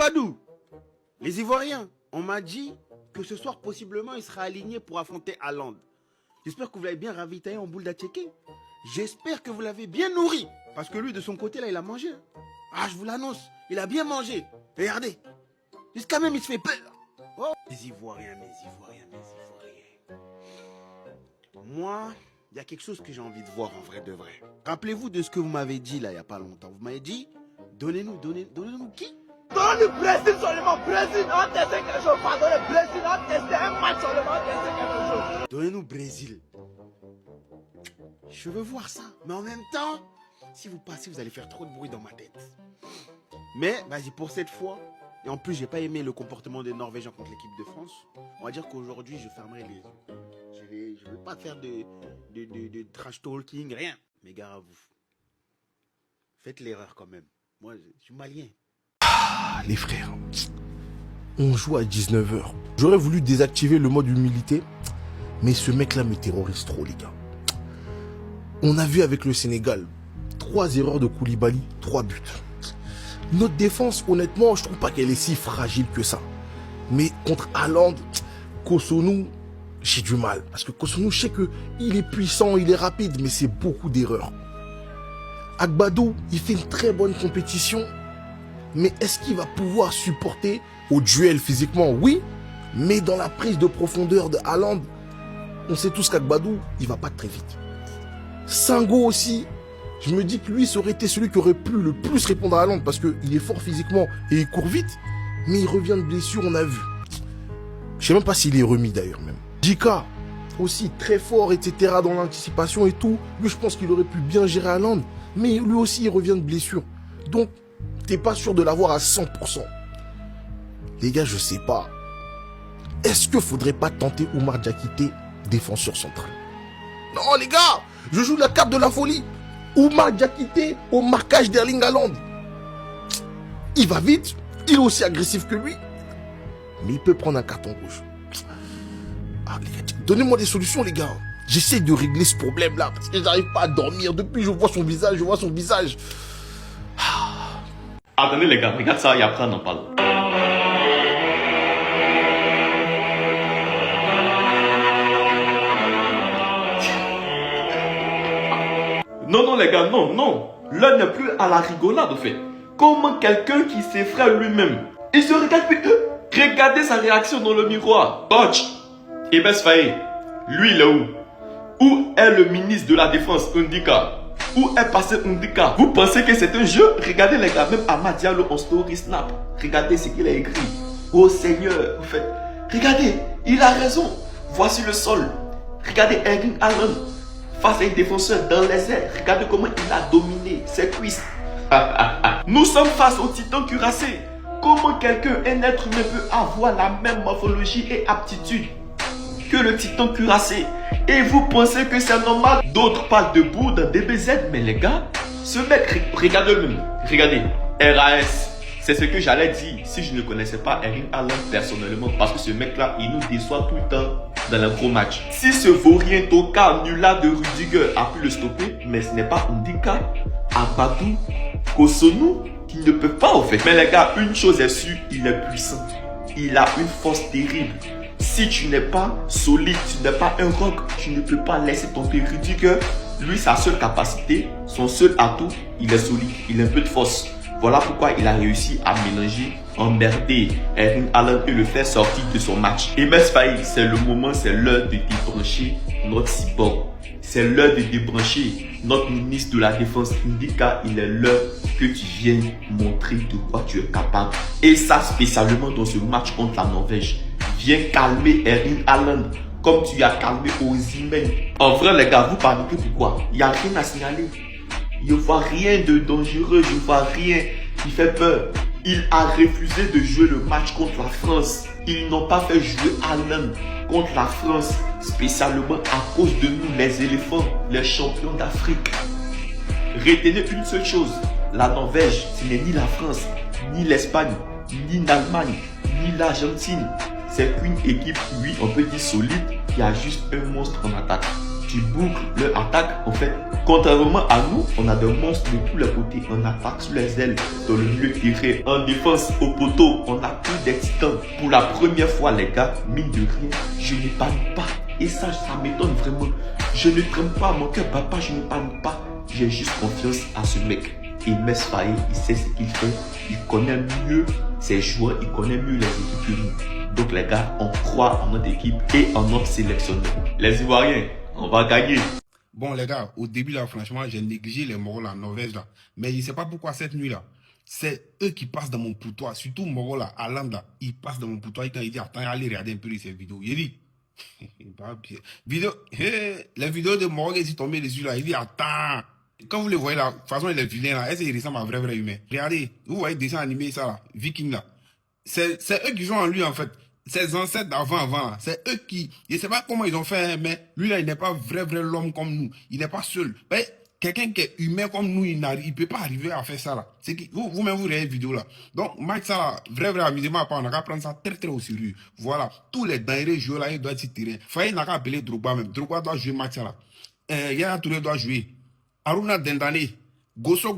Agbadou, les Ivoiriens, on m'a dit que ce soir, possiblement, il sera aligné pour affronter Haaland. J'espère que vous l'avez bien ravitaillé en boule d'attiqué. J'espère que vous l'avez bien nourri. Parce que lui, de son côté, là, il a mangé. Ah, je vous l'annonce, il a bien mangé. Regardez, jusqu'à même, il se fait peur. Oh, les Ivoiriens, mes Ivoiriens, mes Ivoiriens. Moi, il y a quelque chose que j'ai envie de voir en vrai de vrai. Rappelez-vous de ce que vous m'avez dit, là, il n'y a pas longtemps. Vous m'avez dit, donnez-nous qui? Dans le Brésil seulement, Brésil, on testé quelque chose. Pardon, le Brésil, on testé un match seulement, on testé quelque chose. Donnez-nous Brésil. Je veux voir ça. Mais en même temps, si vous passez, vous allez faire trop de bruit dans ma tête. Mais, vas-y, pour cette fois, et en plus, j'ai pas aimé le comportement des Norvégiens contre l'équipe de France, on va dire qu'aujourd'hui, je fermerai les yeux. Je vais pas faire de trash talking, rien. Mais gare à vous. Faites l'erreur quand même. Moi, je suis malien. Les frères, on joue à 19 h. J'aurais voulu désactiver le mode humilité, mais ce mec-là me terrorise trop, les gars. On a vu avec le Sénégal, 3 erreurs de Koulibaly, 3 buts. Notre défense, honnêtement, je trouve pas qu'elle est si fragile que ça. Mais contre Haaland, Cossonu, j'ai du mal. Parce que Cossonu, je sais qu'il est puissant, il est rapide, mais c'est beaucoup d'erreurs. Agbadou, il fait une très bonne compétition. Mais est-ce qu'il va pouvoir supporter au duel physiquement? Oui, mais dans la prise de profondeur de Haaland, on sait tous qu'Agbadou, il va pas très vite. Sango aussi, je me dis que lui, ça aurait été celui qui aurait pu le plus répondre à Haaland parce qu'il est fort physiquement et il court vite, mais il revient de blessure, on a vu. Je sais même pas s'il est remis d'ailleurs même. Dika, aussi très fort, etc. dans l'anticipation et tout. Lui, je pense qu'il aurait pu bien gérer Haaland, mais lui aussi, il revient de blessure. Donc, t'es pas sûr de l'avoir à 100%. Les gars, je sais pas. Est-ce que faudrait pas tenter Oumar Diakité, défenseur central? Non, les gars, je joue la carte de la folie. Oumar Diakité au marquage d'Erling Haaland. Il va vite, il est aussi agressif que lui, mais il peut prendre un carton rouge. Ah, les gars, donnez-moi des solutions, les gars. J'essaie de régler ce problème-là parce que j'arrive pas à dormir. Depuis, je vois son visage. Attendez les gars, regarde ça et après on en parle. Non les gars, non. L'heure n'est plus à la rigolade en fait. Comment quelqu'un qui s'effraie lui-même, il se regarde puis regardez sa réaction dans le miroir. Coach, Ibes Faye, lui il est où? Où est le ministre de la Défense, Ndika? Où est passé Ndika? Vous pensez que c'est un jeu? Regardez les gars, même Amad Diallo en story snap. Regardez ce qu'il a écrit. Oh Seigneur, en fait. Regardez, il a raison. Voici le sol. Regardez Erling Haaland face à un défenseur dans les airs. Regardez comment il a dominé ses cuisses. Nous sommes face au titan cuirassé. Comment quelqu'un, un être humain peut avoir la même morphologie et aptitude que le titan cuirassé? Et vous pensez que c'est normal? D'autres parlent de Bouddha, DBZ, mais les gars, ce mec, regardez-le, regardez, RAS, c'est ce que j'allais dire si je ne connaissais pas Erling Haaland personnellement, parce que ce mec-là, il nous déçoit tout le temps dans les gros matchs. Si ce vaurien Toka nulard de Rudiger a pu le stopper, mais ce n'est pas Ndika, Agbadou, Cossonu qui ne peut pas en fait. Mais les gars, une chose est sûre, il est puissant, il a une force terrible. Si tu n'es pas solide, tu n'es pas un rock, tu ne peux pas laisser tomber Rudiger. Lui, sa seule capacité, son seul atout, il est solide, il a un peu de force. Voilà pourquoi il a réussi à mélanger, emmerder Erling Haaland et le faire sortir de son match. Et Ibes Faye, c'est le moment, c'est l'heure de débrancher notre cyborg. C'est l'heure de débrancher notre ministre de la Défense, Ndika. Il est l'heure que tu viennes montrer de quoi tu es capable. Et ça, spécialement dans ce match contre la Norvège. Viens calmer Erling Haaland comme tu as calmé Osimhen. En vrai, les gars, vous paniquez pourquoi? Il n'y a rien à signaler. Je ne vois rien de dangereux, je ne vois rien qui fait peur. Il a refusé de jouer le match contre la France. Ils n'ont pas fait jouer Haaland contre la France, spécialement à cause de nous, les éléphants, les champions d'Afrique. Retenez une seule chose, la Norvège, ce n'est ni la France, ni l'Espagne, ni l'Allemagne, ni l'Argentine. C'est une équipe, oui, on peut dire solide, qui a juste un monstre en attaque. tu boucles leur attaque. En fait, contrairement à nous, on a des monstres de tous les côtés. On attaque sur les ailes, dans le milieu de terrain, en défense, au poteau. On a plus d'excitants. Pour la première fois, les gars, mine de rien, je ne panique pas. Et ça m'étonne vraiment. Je ne tremble pas, mon cœur papa, je ne panique pas. J'ai juste confiance à ce mec. Et Mess Faye, il sait ce qu'il fait. Il connaît mieux ses joueurs, il connaît mieux les équipes que nous. Donc les gars, on croit en notre équipe et en notre sélectionneur. Les Ivoiriens, on va gagner. Bon, les gars, au début, là, franchement, j'ai négligé les Moros, la Norvège, là. Mais je ne sais pas pourquoi cette nuit-là, c'est eux qui passent dans mon poutoir. Surtout Moro, là, Aland, là, il passe dans mon poutoir. Et quand il dit, attends, allez regarder un peu ces vidéos. Il dit, les vidéos de Moro, ils sont tombés dessus, là. Il dit, attends. Quand vous les voyez là, de toute façon, il est vilain là, est-ce qu'il ressemble à un vrai humain? Regardez, vous voyez dessin animé ça là, Viking là. C'est eux qui sont en lui en fait. Ses ancêtres d'avant là. C'est eux qui, je sais pas comment ils ont fait, hein, mais lui là, il n'est pas vrai l'homme comme nous. Il n'est pas seul. Mais quelqu'un qui est humain comme nous, il peut pas arriver à faire ça là. C'est qui, vous-même vous regardez la vidéo là. Donc, match ça là, vrai amusement à part, on a qu'à prendre ça très au sérieux. Voilà. Tous les derniers joueurs là, ils doivent être sur terrain. Faye n'a qu'à appeler Drogba même. Drogba doit jouer match ça là. Yaya Touré doit jouer. Aruna Dendane, Gosso,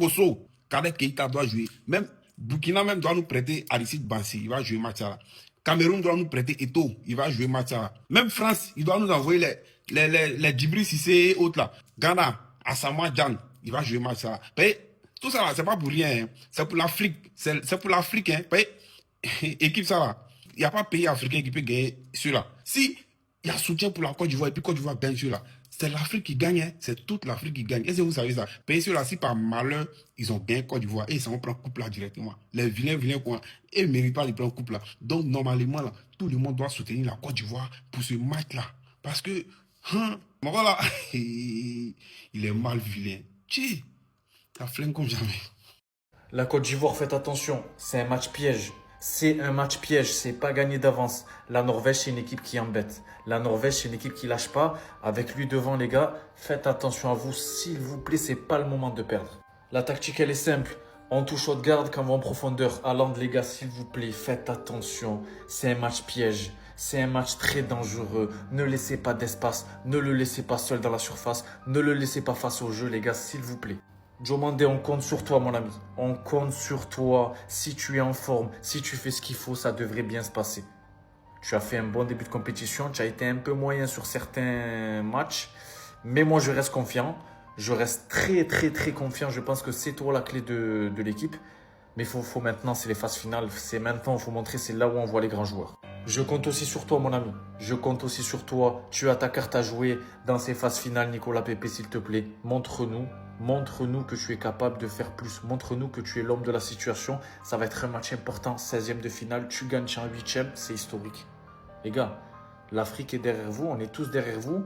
Kadek Keita doit jouer. Même Burkina même doit nous prêter Aristide Bansi, il va jouer match là. Cameroun doit nous prêter Eto, il va jouer match là. Même France, il doit nous envoyer les Djibril Cissé et autres là. Ghana, Asamoah Gyan, il va jouer match là. Tout ça là, c'est pas pour rien. Hein. C'est pour l'Afrique. C'est pour l'Afrique. Hein. Équipe ça là. Il n'y a pas de pays africain qui peut gagner celui-là. Si il y a soutien pour la Côte d'Ivoire et puis Côte d'Ivoire gagne celui-là. C'est l'Afrique qui gagne, hein. C'est toute l'Afrique qui gagne. Est-ce que vous savez ça? Pays ceux-là, si par malheur, ils ont gagné Côte d'Ivoire et ils s'en prendre coupe là directement. Les vilains quoi. Et ils ne méritent pas de prendre coupe là. Donc, normalement, là, tout le monde doit soutenir la Côte d'Ivoire pour ce match-là. Parce que, mon gars là, il est mal vilain. Tchi, ça flingue comme jamais. La Côte d'Ivoire, faites attention, c'est un match piège. C'est un match piège, c'est pas gagné d'avance. La Norvège, c'est une équipe qui embête. La Norvège, c'est une équipe qui lâche pas. Avec lui devant, les gars, faites attention à vous. S'il vous plaît, c'est pas le moment de perdre. La tactique, elle est simple. On touche haute garde quand on va en profondeur. Haaland, les gars, s'il vous plaît, faites attention. C'est un match piège. C'est un match très dangereux. Ne laissez pas d'espace. Ne le laissez pas seul dans la surface. Ne le laissez pas face au jeu, les gars, s'il vous plaît. Diomandé, on compte sur toi, mon ami. On compte sur toi. Si tu es en forme, si tu fais ce qu'il faut, ça devrait bien se passer. Tu as fait un bon début de compétition. Tu as été un peu moyen sur certains matchs. Mais moi, je reste confiant. Je reste très confiant. Je pense que c'est toi la clé de l'équipe. Mais faut maintenant, c'est les phases finales. C'est maintenant, il faut montrer, c'est là où on voit les grands joueurs. Je compte aussi sur toi, mon ami. Je compte aussi sur toi. Tu as ta carte à jouer dans ces phases finales, Nicolas Pepe, s'il te plaît. Montre-nous que tu es capable de faire plus. Montre-nous que tu es l'homme de la situation. Ça va être un match important, 16e de finale. Tu gagnes en 8e, c'est historique. Les gars, l'Afrique est derrière vous. On est tous derrière vous.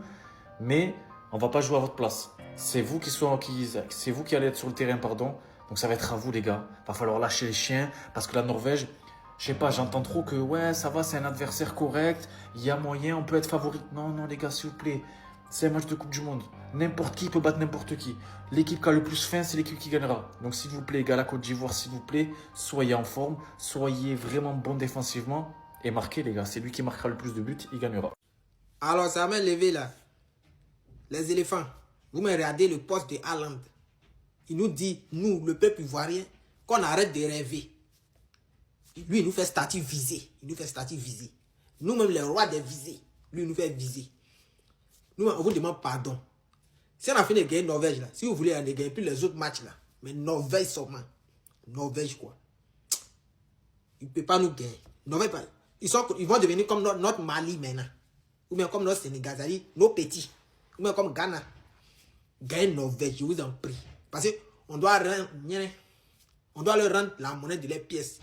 Mais on ne va pas jouer à votre place. C'est vous qui allez être sur le terrain, pardon. Donc ça va être à vous, les gars. Il va falloir lâcher les chiens. Parce que la Norvège, je sais pas, j'entends trop que ouais, ça va, c'est un adversaire correct. Il y a moyen, on peut être favori. Non, les gars, s'il vous plaît. C'est un match de Coupe du Monde. N'importe qui peut battre n'importe qui. L'équipe qui a le plus faim, c'est l'équipe qui gagnera. Donc, s'il vous plaît, les gars, la Côte d'Ivoire, s'il vous plaît, soyez en forme. Soyez vraiment bon défensivement. Et marquez, les gars. C'est lui qui marquera le plus de buts, il gagnera. Alors, ça m'a levé là. Les éléphants, vous me regardez le poste de Haaland. Il nous dit, nous, le peuple ivoirien, qu'on arrête de rêver. Lui, il nous fait statut visé. Nous-mêmes, les rois des visées. Lui, il nous fait viser. Nous, on vous demande pardon. Si on a fini de gagner Norvège, là, si vous voulez aller gagner plus les autres matchs, là, mais Norvège seulement. Norvège, quoi. Il ne peut pas nous gagner. Norvège, ils vont devenir comme notre Mali maintenant. Ou bien comme notre Sénégal, c'est-à-dire nos petits. Ou bien comme Ghana. Gagner Norvège, je vous en prie. Parce qu'on doit leur rendre la monnaie de leurs pièces.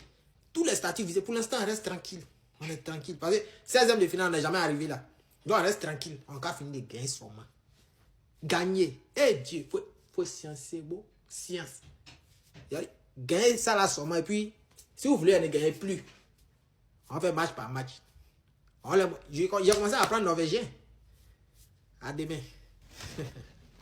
Tous les statuts visés, pour l'instant, on reste tranquille. On est tranquille. Parce que 16e de finale, on n'est jamais arrivé là. Donc on reste tranquille. On va finir de gagner sûrement. Gagner. Eh Dieu, faut science, c'est beau. Science. Gagner ça là sûrement. Et puis, si vous voulez ne gagner plus, on fait match par match. J'ai commencé à apprendre norvégien. À demain.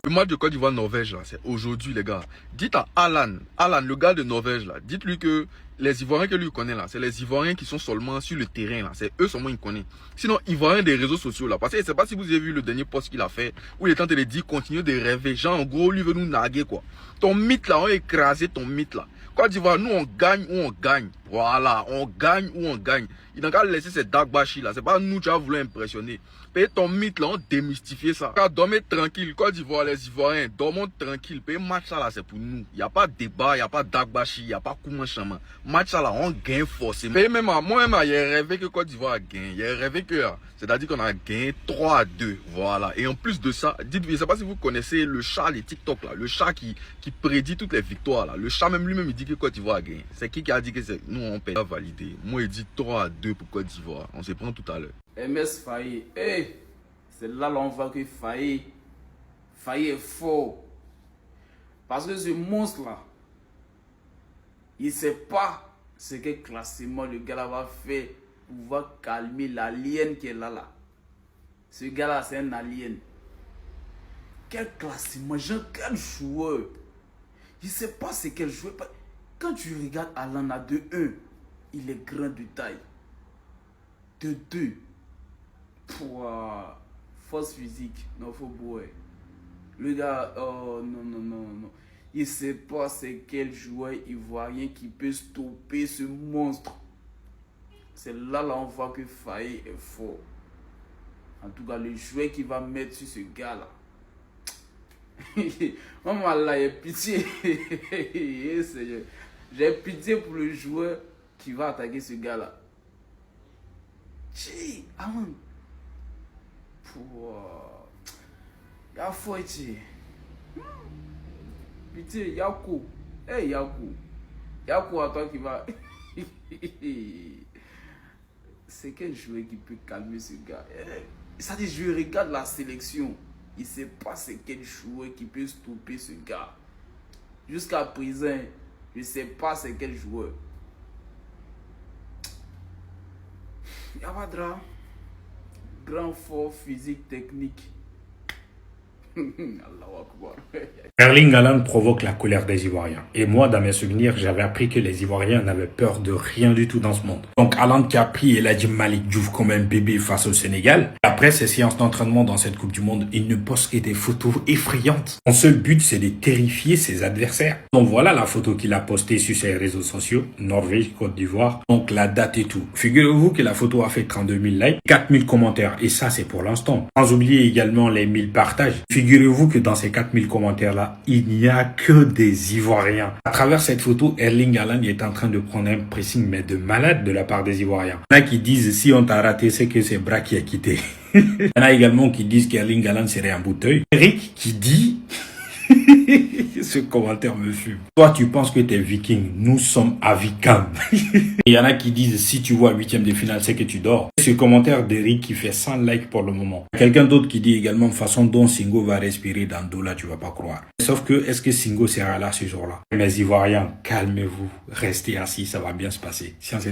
Le match de Côte d'Ivoire-Norvège, là, c'est aujourd'hui, les gars. Dites à Alan, le gars de Norvège, là, dites-lui que les Ivoiriens que lui connaît, là, c'est les Ivoiriens qui sont seulement sur le terrain, là. C'est eux seulement qu'il connaît. Sinon, Ivoiriens des réseaux sociaux, là. Parce que je ne sais pas si vous avez vu le dernier post qu'il a fait, où il est en train de dire, continue de rêver. Genre, en gros, lui veut nous narguer, quoi. Ton mythe, là, on a écrasé ton mythe, là. Côte d'Ivoire, nous, on gagne ou on gagne. Voilà, on gagne ou on gagne. Il n'a qu'à laisser cette dagbashi là. C'est pas nous qui avons voulu impressionner. Paye ton mythe là, on démystifie ça. Dormez tranquille. Côte d'Ivoire, les Ivoiriens, dormons tranquille. Paye match là, c'est pour nous. Il n'y a pas de débat, il n'y a pas de dagbashi, il n'y a pas de chama. Match là, on gagne forcément. Paye même moi-même, j'ai rêvé que Côte d'Ivoire gagne. J'ai rêvé que, c'est-à-dire qu'on a gagné 3-2. Voilà. Et en plus de ça, dites-vous, je ne sais pas si vous connaissez le chat, les TikTok là. Le chat qui prédit toutes les victoires là. Le chat même lui-même, il dit que Côte d'Ivoire gagne. C'est qui a dit que c'est nous, on paye. Validé. Moi, il dit 3-2 pour Côte d'Ivoire. On se prend tout à l'heure. MS Faye, hey, c'est là l'on voit que Faye est fort. Parce que ce monstre-là, il ne sait pas ce que classement le gars-là va faire pour pouvoir calmer l'alien qui est là. Ce gars-là, c'est un alien. Quel classement, genre, quel joueur. Il ne sait pas ce qu'elle joue. Quand tu regardes Alan à 2-1, il est grand de taille. De 2. Force physique. Non, faut boire. Le gars, oh non. Il ne sait pas c'est quel joueur ivoirien qui peut stopper ce monstre. C'est là on voit que Faye est fort. En tout cas, le joueur qui va mettre sur ce gars-là. Maman, là, j'ai pitié. J'ai pitié pour le joueur qui va attaquer ce gars-là. Y'a foi, pitié, Yakou. Hey, Yakou. Yakou, à toi qui va. C'est quel joueur qui peut calmer ce gars? Ça dit, je regarde la sélection. Il ne sait pas c'est quel joueur qui peut stopper ce gars. Jusqu'à présent, je ne sais pas c'est quel joueur. Yavadra, grand fort, physique, technique. Allahu Akbar. Erling Haaland provoque la colère des Ivoiriens. Et moi, dans mes souvenirs, j'avais appris que les Ivoiriens n'avaient peur de rien du tout dans ce monde. Donc Haaland qui a pris Eladji Malick Diouf comme un bébé face au Sénégal. Après ces séances d'entraînement dans cette Coupe du Monde, il ne poste que des photos effrayantes. Son seul but, c'est de terrifier ses adversaires. Donc voilà la photo qu'il a postée sur ses réseaux sociaux. Norvège, Côte d'Ivoire. Donc la date et tout. Figurez-vous que la photo a fait 32 000 likes, 4 000 commentaires. Et ça, c'est pour l'instant. Sans oublier également les 1000 partages. Figurez-vous que dans ces 4000 commentaires-là, il n'y a que des Ivoiriens. À travers cette photo, Erling Haaland est en train de prendre un pressing, mais de malade de la part des Ivoiriens. Il y en a qui disent, si on t'a raté, c'est que c'est Bra qui a quitté. Il y en a également qui disent qu'Erling Haaland serait un bouteille. Eric qui dit... Ce commentaire me fume. Toi, tu penses que t'es viking. Nous sommes à Vikam. Il y en a qui disent, si tu vois 8e de finale, c'est que tu dors. Ce commentaire d'Eric qui fait 100 likes pour le moment. Quelqu'un d'autre qui dit également, façon dont Singo va respirer dans Doula, tu vas pas croire. Sauf que, est-ce que Singo sera là ce jour-là? Mes Ivoiriens, calmez-vous. Restez assis, ça va bien se passer. Science et